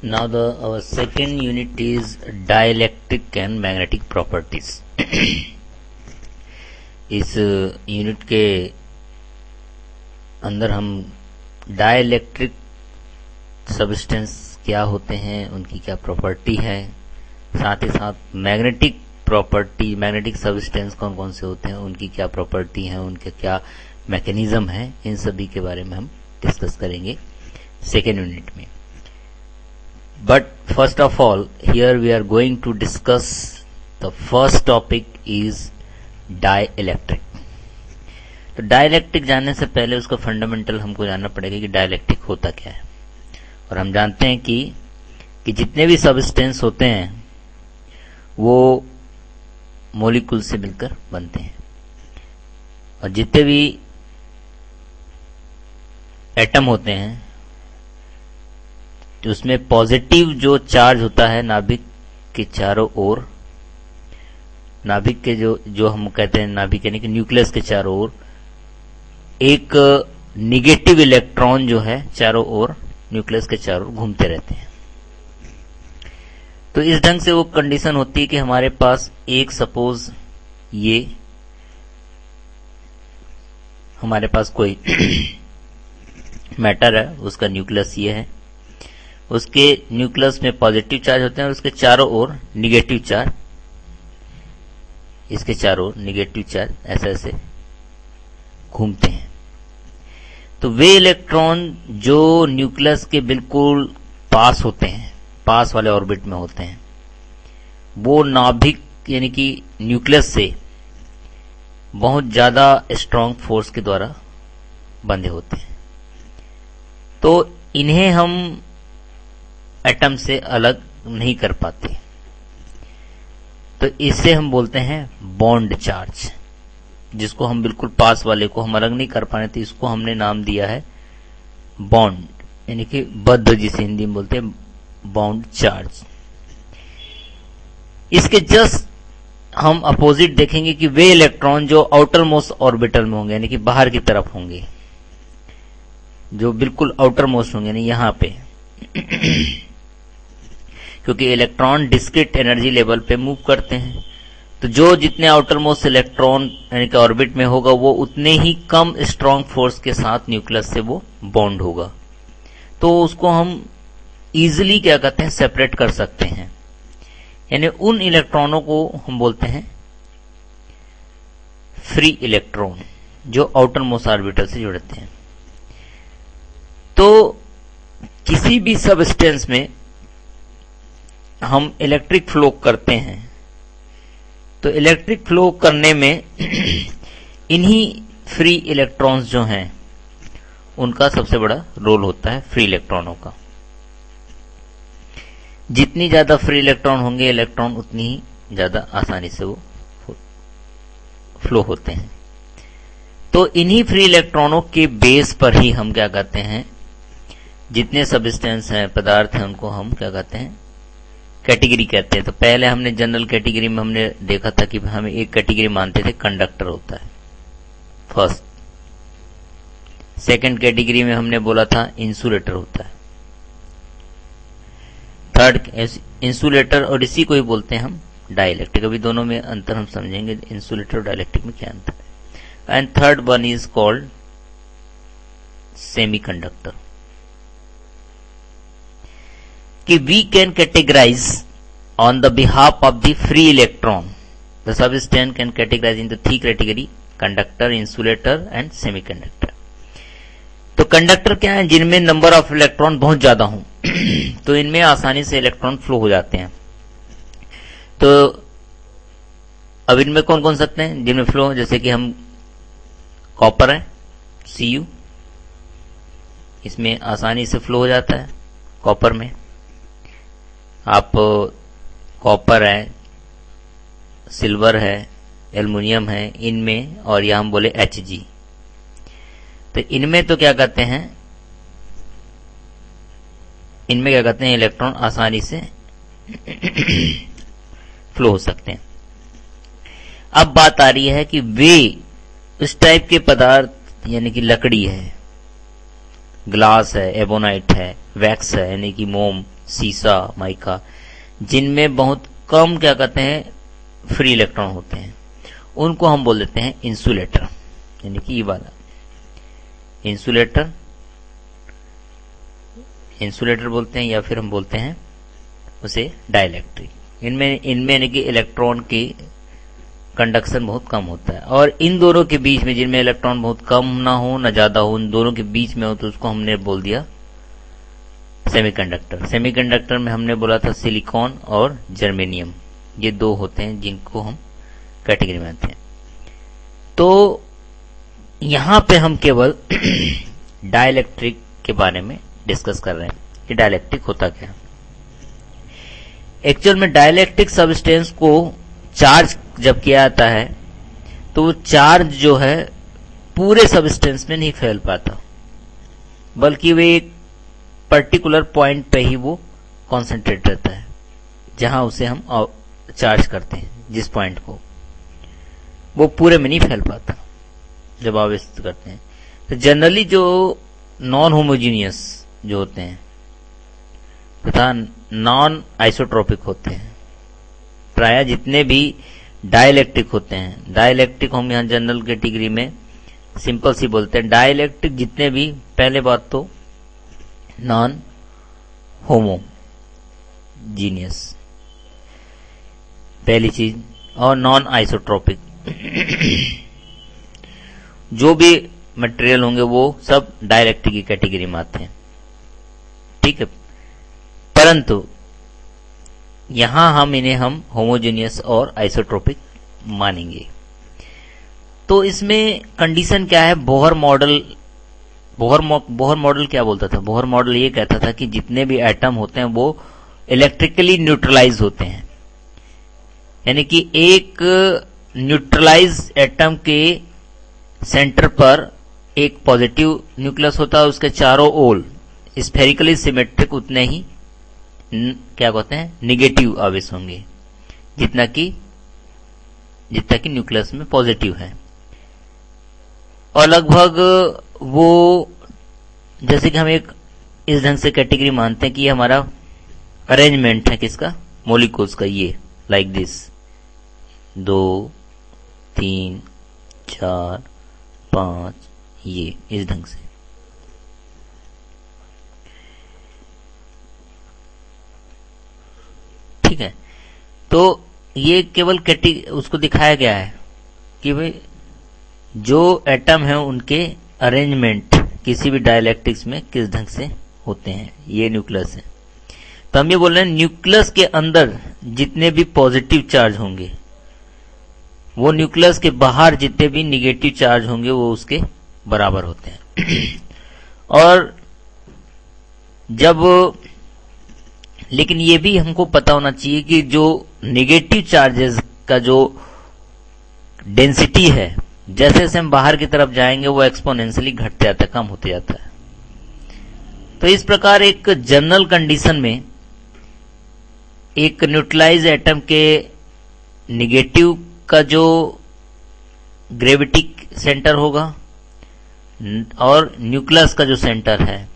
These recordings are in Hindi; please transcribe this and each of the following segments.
Now our second unit is dielectric and magnetic properties. इस यूनिट के अंदर हम डाइलेक्ट्रिक सब्सटेंस क्या होते हैं, उनकी क्या प्रॉपर्टी है, साथ ही साथ मैग्नेटिक प्रॉपर्टी, मैग्नेटिक सब्सटेंस कौन कौन से होते हैं, उनकी क्या प्रॉपर्टी है, उनके क्या मैकेनिज्म है, इन सभी के बारे में हम डिस्कस करेंगे सेकेंड यूनिट में. But first of all, here we are going to discuss the first topic is dielectric. तो डाइलेक्ट्रिक जानने से पहले उसका फंडामेंटल हमको जानना पड़ेगा कि डाइलेक्ट्रिक होता क्या है. और हम जानते हैं कि जितने भी सबस्टेंस होते हैं वो मॉलिक्यूल से मिलकर बनते हैं, और जितने भी एटम होते हैं तो उसमें पॉजिटिव जो चार्ज होता है नाभिक के चारों ओर, नाभिक के जो हम कहते हैं नाभिक यानी कि न्यूक्लियस के चारों ओर एक निगेटिव इलेक्ट्रॉन जो है चारों ओर न्यूक्लियस के चारों ओर घूमते रहते हैं. तो इस ढंग से वो कंडीशन होती है कि हमारे पास एक सपोज ये हमारे पास कोई मैटर है, उसका न्यूक्लियस ये है, उसके न्यूक्लियस में पॉजिटिव चार्ज होते हैं और उसके चारों ओर निगेटिव चार्ज, इसके चारों ओर निगेटिव चार्ज ऐसे ऐसे घूमते हैं. तो वे इलेक्ट्रॉन जो न्यूक्लियस के बिल्कुल पास होते हैं, पास वाले ऑर्बिट में होते हैं, वो नाभिक यानी कि न्यूक्लियस से बहुत ज्यादा स्ट्रांग फोर्स के द्वारा बंधे होते हैं. तो इन्हें हम एटम से अलग नहीं कर पाते. तो इसे हम बोलते हैं बॉन्ड चार्ज, जिसको हम बिल्कुल पास वाले को हम अलग नहीं कर पाए, तो इसको हमने नाम दिया है बॉन्ड, यानी कि बद्ध, जिसे हिंदी में बोलते हैं बॉन्ड चार्ज. इसके जस्ट हम अपोजिट देखेंगे कि वे इलेक्ट्रॉन जो आउटर मोस्ट ऑर्बिटल में होंगे, यानी कि बाहर की तरफ होंगे, जो बिल्कुल आउटर मोस्ट होंगे, यानी यहां पे क्योंकि इलेक्ट्रॉन डिस्क्रीट एनर्जी लेवल पे मूव करते हैं, तो जो जितने आउटर मोस्ट इलेक्ट्रॉन यानी कि ऑर्बिट में होगा वो उतने ही कम स्ट्रांग फोर्स के साथ न्यूक्लियस से वो बॉन्ड होगा. तो उसको हम इजीली क्या कहते हैं, सेपरेट कर सकते हैं. यानी उन इलेक्ट्रॉनों को हम बोलते हैं फ्री इलेक्ट्रॉन, जो आउटर मोस्ट ऑर्बिटल से जुड़ते हैं. तो किसी भी सबस्टेंस में हम इलेक्ट्रिक फ्लो करते हैं, तो इलेक्ट्रिक फ्लो करने में इन्हीं फ्री इलेक्ट्रॉन्स जो हैं उनका सबसे बड़ा रोल होता है, फ्री इलेक्ट्रॉनों का. जितनी ज्यादा फ्री इलेक्ट्रॉन होंगे इलेक्ट्रॉन उतनी ही ज्यादा आसानी से वो फ्लो होते हैं. तो इन्हीं फ्री इलेक्ट्रॉनों के बेस पर ही हम क्या कहते हैं, जितने सबस्टेंस हैं, पदार्थ हैं, उनको हम क्या कहते हैं, कैटेगरी कहते हैं. तो पहले हमने जनरल कैटेगरी में हमने देखा था कि हम एक कैटेगरी मानते थे कंडक्टर होता है फर्स्ट. सेकंड कैटेगरी में हमने बोला था इंसुलेटर होता है. थर्ड इंसुलेटर, और इसी को ही बोलते हैं हम डाइलेक्ट्रिक. अभी दोनों में अंतर हम समझेंगे, इंसुलेटर और डाइलेक्ट्रिक में क्या अंतर है. And third one is called semiconductor. कि we can categorize on the behalf of the free electron. The substance can categorize into three category: conductor, insulator and semiconductor. तो कंडक्टर क्या है, जिनमें नंबर ऑफ इलेक्ट्रॉन बहुत ज्यादा हों तो इनमें आसानी से इलेक्ट्रॉन फ्लो हो जाते हैं. तो अब इनमें कौन कौन सकते हैं जिनमें फ्लो, जैसे कि हम कॉपर है Cu, इसमें आसानी से फ्लो हो जाता है कॉपर में. आप कॉपर है, सिल्वर है, एल्युमिनियम है, इनमें, और यहां हम बोले Hg, तो इनमें तो क्या कहते हैं, इनमें क्या कहते हैं, इलेक्ट्रॉन आसानी से फ्लो हो सकते हैं. अब बात आ रही है कि वे उस टाइप के पदार्थ यानी कि लकड़ी है, ग्लास है, एबोनाइट है, वैक्स है यानी कि मोम, शीशा, माइका, जिनमें बहुत कम क्या कहते हैं फ्री इलेक्ट्रॉन होते हैं, उनको हम बोल देते हैं इंसुलेटर, यानी कि ये वाला इंसुलेटर, इंसुलेटर बोलते हैं, या फिर हम बोलते हैं उसे डाइलेक्ट्रिक। इनमें यानी कि इलेक्ट्रॉन की कंडक्शन बहुत कम होता है, और इन दोनों के बीच में जिनमें इलेक्ट्रॉन बहुत कम ना हो ना ज्यादा हो, उन दोनों के बीच में हो तो उसको हमने बोल दिया सेमीकंडक्टर। सेमीकंडक्टर में हमने बोला था सिलिकॉन और जर्मेनियम, ये दो होते हैं जिनको हम कैटेगरी में आते हैं। तो यहां पे हम केवल डाइलेक्ट्रिक के बारे में डिस्कस कर रहे हैं कि डाइलेक्ट्रिक होता क्या है। एक्चुअल में डाइलेक्ट्रिक सब्सटेंस को चार्ज जब किया जाता है तो वो चार्ज जो है पूरे सब्सटेंस में नहीं फैल पाता, बल्कि वे एक पर्टिकुलर पॉइंट पे ही वो कॉन्सेंट्रेट रहता है, जहां उसे हम चार्ज करते हैं, जिस पॉइंट को, वो पूरे में नहीं फैल पाता जब आवेशित करते हैं। तो जनरली जो नॉन होमोजीनियस जो होते हैं तथा नॉन आइसोट्रोपिक होते हैं, प्राय जितने भी डाइलेक्ट्रिक होते हैं, डाइलेक्ट्रिक हम यहाँ जनरल कैटेगरी में सिंपल सी बोलते हैं, डाइलेक्ट्रिक जितने भी, पहले बात तो नॉन होमोजीनियस पहली चीज, और नॉन आइसोट्रोपिक जो भी मटेरियल होंगे वो सब डाइलेक्ट्रिक की कैटेगरी में आते हैं, ठीक है। परंतु यहां हम होमोजेनियस और आइसोट्रोपिक मानेंगे। तो इसमें कंडीशन क्या है, बोहर मॉडल क्या बोलता था, बोहर मॉडल ये कहता था कि जितने भी एटम होते हैं वो इलेक्ट्रिकली न्यूट्रलाइज होते हैं, यानी कि एक न्यूट्रलाइज एटम के सेंटर पर एक पॉजिटिव न्यूक्लियस होता है, उसके चारों ओर स्फेरिकली सिमेट्रिक उतने ही क्या कहते हैं निगेटिव आवेश होंगे, जितना कि न्यूक्लियस में पॉजिटिव है। और लगभग वो जैसे कि हम एक इस ढंग से कैटेगरी मानते हैं कि ये हमारा अरेंजमेंट है किसका, मॉलिक्यूल्स का, ये लाइक दिस 2 3 4 5, ये इस ढंग से। ठीक है, तो ये केवल उसको दिखाया गया है कि भाई जो एटम है उनके अरेंजमेंट किसी भी डाइलेक्ट्रिक्स में किस ढंग से होते हैं, ये न्यूक्लियस है। तो हम ये बोल रहे हैं न्यूक्लियस के अंदर जितने भी पॉजिटिव चार्ज होंगे वो न्यूक्लियस के बाहर जितने भी निगेटिव चार्ज होंगे वो उसके बराबर होते हैं। और जब, लेकिन ये भी हमको पता होना चाहिए कि जो निगेटिव चार्जेस का जो डेंसिटी है, जैसे जैसे हम बाहर की तरफ जाएंगे वो एक्सपोनेंशियली घटते जाता है, कम होते जाता है। तो इस प्रकार एक जनरल कंडीशन में एक न्यूट्रलाइज एटम के निगेटिव का जो ग्रेविटिक सेंटर होगा और न्यूक्लियस का जो सेंटर है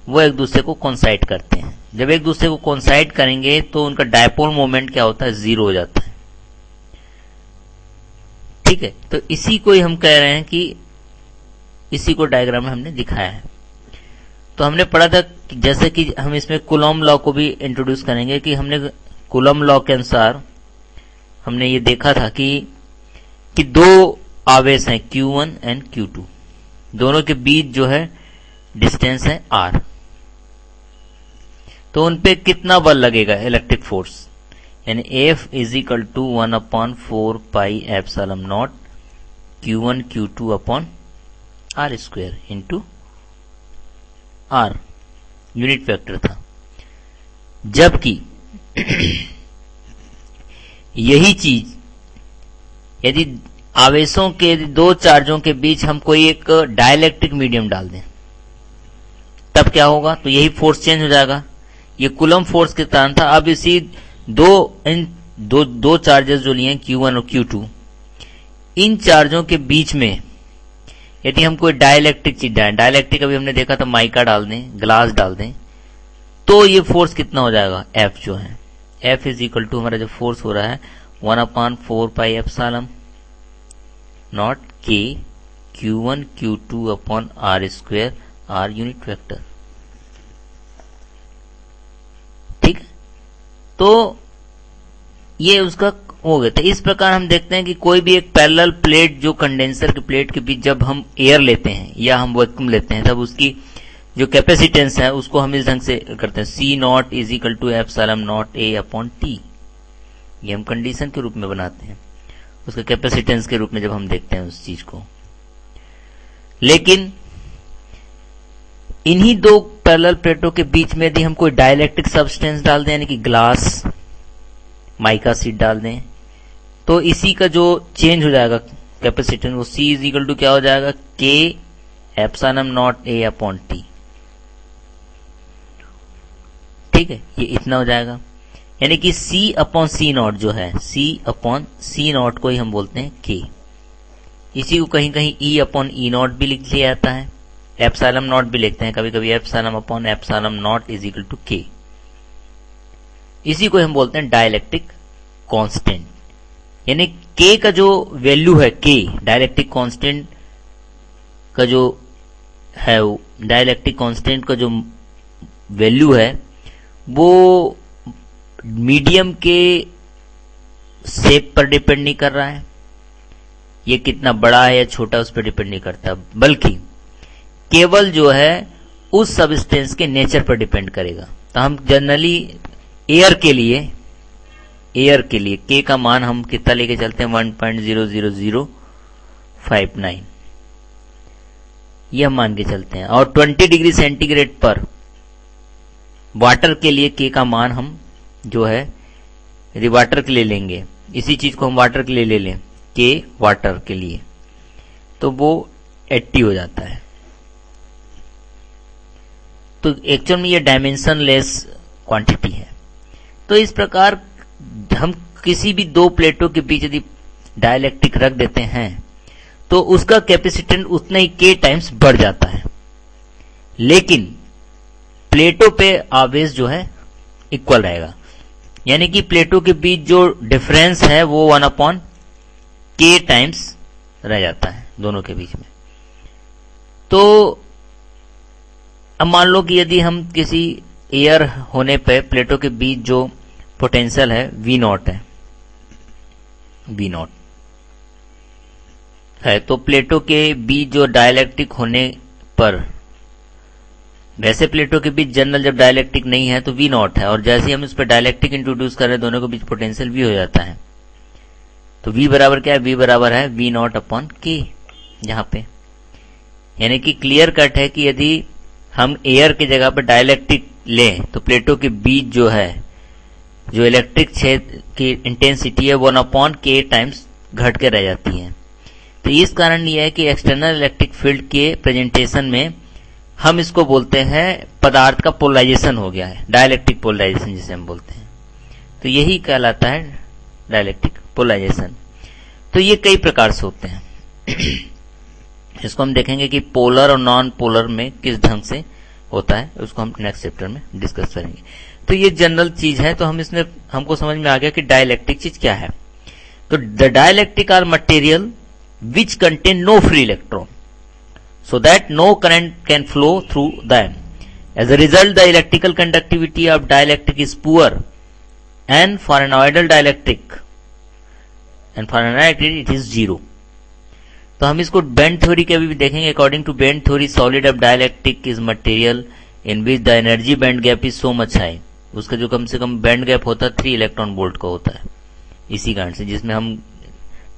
वो एक दूसरे को कोइंसाइड करते हैं। जब एक दूसरे को कोइंसाइड करेंगे तो उनका डायपोल मोमेंट क्या होता है, 0 हो जाता है। ठीक है, तो इसी को ही हम कह रहे हैं कि इसी को डायग्राम में हमने दिखाया है। तो हमने पढ़ा था कि जैसे कि हम इसमें कूलॉम लॉ को भी इंट्रोड्यूस करेंगे कि हमने कूलॉम लॉ के अनुसार हमने ये देखा था कि दो आवेश हैं Q1 एंड Q2, दोनों के बीच जो है डिस्टेंस है R। तो उन पे कितना बल लगेगा, इलेक्ट्रिक फोर्स, यानी F is equal to 1/4 pi epsilon not Q1 Q2 upon R square into R, unit vector था। जबकि यही चीज यदि आवेशों के दो चार्जों के बीच हम कोई एक डाइलेक्ट्रिक मीडियम डाल दें तब क्या होगा, तो यही फोर्स चेंज हो जाएगा। ये कूलम फोर्स के कारण था। अब इसी दो चार्जेस जो लिए Q1 और Q2, इन चार्जों के बीच में यदि हम कोई डाइलेक्ट्रिक चीज डालें, डाइलेक्ट्रिक अभी हमने देखा था माइका डाल दें, ग्लास डाल दें, तो तो ये फोर्स कितना हो जाएगा, F जो है, F इज इक्वल टू हमारा जो फोर्स हो रहा है 1/4πε naught K Q1 Q2 upon R² R unit vector. ठीक, तो ये उसका हो गया। तो इस प्रकार हम देखते हैं कि कोई भी एक पैरेलल प्लेट जो कंडेंसर की प्लेट के बीच जब हम एयर लेते हैं या हम वैक्यूम लेते हैं, तब उसकी जो कैपेसिटेंस है उसको हम इस ढंग से करते हैं, C not is equal to epsilon not A upon T। ये हम कंडीशन के रूप में बनाते हैं, उसका कैपेसिटेंस के रूप में जब हम देखते हैं उस चीज को। लेकिन इन्हीं दो पैरेलल प्लेटों के बीच में यदि हम कोई डाइलेक्ट्रिक सब्सटेंस डाल दें, यानी कि ग्लास माइका शीट डाल दें, तो इसी का जो चेंज हो जाएगा कैपेसिटेंस, वो C इज इक्वल टू क्या हो जाएगा, K epsilon not A upon T। ठीक है, ये इतना हो जाएगा, यानी कि C अपॉन C नॉट जो है, C अपॉन C नॉट को ही हम बोलते हैं K। इसी को कहीं कहीं E अपॉन E नॉट भी लिख लिया जाता है, एप्सिलॉन नॉट भी लिखते हैं कभी कभी, epsilon upon epsilon not is equal to K। इसी को हम बोलते हैं डाइलेक्ट्रिक कांस्टेंट, यानी K का जो वैल्यू है, K डाइलेक्ट्रिक कांस्टेंट का जो है, डाइलेक्ट्रिक कांस्टेंट का जो वैल्यू है वो मीडियम के शेप पर डिपेंड नहीं कर रहा है, ये कितना बड़ा है या छोटा उस पर डिपेंड नहीं करता, बल्कि केवल जो है उस सब्सटेंस के नेचर पर डिपेंड करेगा। तो हम जनरली एयर के लिए K का मान हम कितना लेके चलते हैं, 1.00059 ये हम मान के चलते हैं। और 20 डिग्री सेंटीग्रेड पर वाटर के लिए K का मान हम जो है, यदि वाटर के लिए लेंगे, इसी चीज को हम वाटर के लिए ले लें, K वाटर के लिए, तो वो 80 हो जाता है। तो एक्चुअल में ये डायमेंशनलेस क्वांटिटी है। तो इस प्रकार हम किसी भी दो प्लेटों के बीच यदि डाइलेक्ट्रिक रख देते हैं तो उसका कैपेसिटेंस उतना ही K टाइम्स बढ़ जाता है, लेकिन प्लेटों पे आवेश जो है इक्वल रहेगा, यानी कि प्लेटों के बीच जो डिफरेंस है वो 1/K टाइम्स रह जाता है दोनों के बीच में। तो अब मान लो कि यदि हम किसी एयर होने पे प्लेटों के बीच जो पोटेंशियल है V नॉट है, तो प्लेटों के बीच जो डाइलेक्ट्रिक होने पर, वैसे प्लेटों के बीच जनरल जब डाइलेक्ट्रिक नहीं है तो V नॉट है, और जैसे ही हम इस पर डाइलेक्ट्रिक इंट्रोड्यूस कर रहे हैं दोनों के बीच पोटेंशियल V हो जाता है। तो V बराबर क्या है, V बराबर है V नॉट अपॉन K यहां पे, यानी कि क्लियर कट है कि यदि हम एयर की जगह पर डाइलेक्ट्रिक लें तो प्लेटों के बीच जो है, जो इलेक्ट्रिक क्षेत्र की इंटेंसिटी है 1/K टाइम्स घट के रह जाती है। तो इस कारण यह है कि एक्सटर्नल इलेक्ट्रिक फील्ड के प्रेजेंटेशन में हम इसको बोलते हैं पदार्थ का पोलराइजेशन हो गया है, डाइलेक्ट्रिक पोलराइजेशन जिसे हम बोलते हैं। तो यही कहलाता है डाइलेक्ट्रिक पोलराइजेशन। तो ये कई प्रकार से होते हैं इसको हम देखेंगे कि पोलर और नॉन पोलर में किस ढंग से होता है, उसको हम नेक्स्ट चैप्टर में डिस्कस करेंगे। तो ये जनरल चीज है, तो हम इसमें हमको समझ में आ गया कि डाइलेक्ट्रिक चीज क्या है। तो the dielectric are material which contain no free electron so that no current can flow through them. As a result, the electrical conductivity of dielectric is poor, and for an ideal dielectric it is 0. तो हम इसको बेंड थ्योरी के भी देखेंगे। According to band theory, solid of dielectric is material in which the energy band gap is so much high. उसका जो कम से कम बैंड गैप होता है 3 इलेक्ट्रॉन वोल्ट का होता है, इसी कारण से, जिसमें हम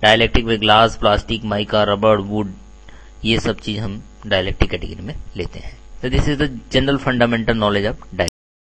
डाइलेक्ट्रिक में glass, plastic, mica, rubber, would, ये सब चीज हम डाइलेक्ट्रिक कैटेगरी में लेते हैं। तो this is the general fundamental knowledge of dielectric.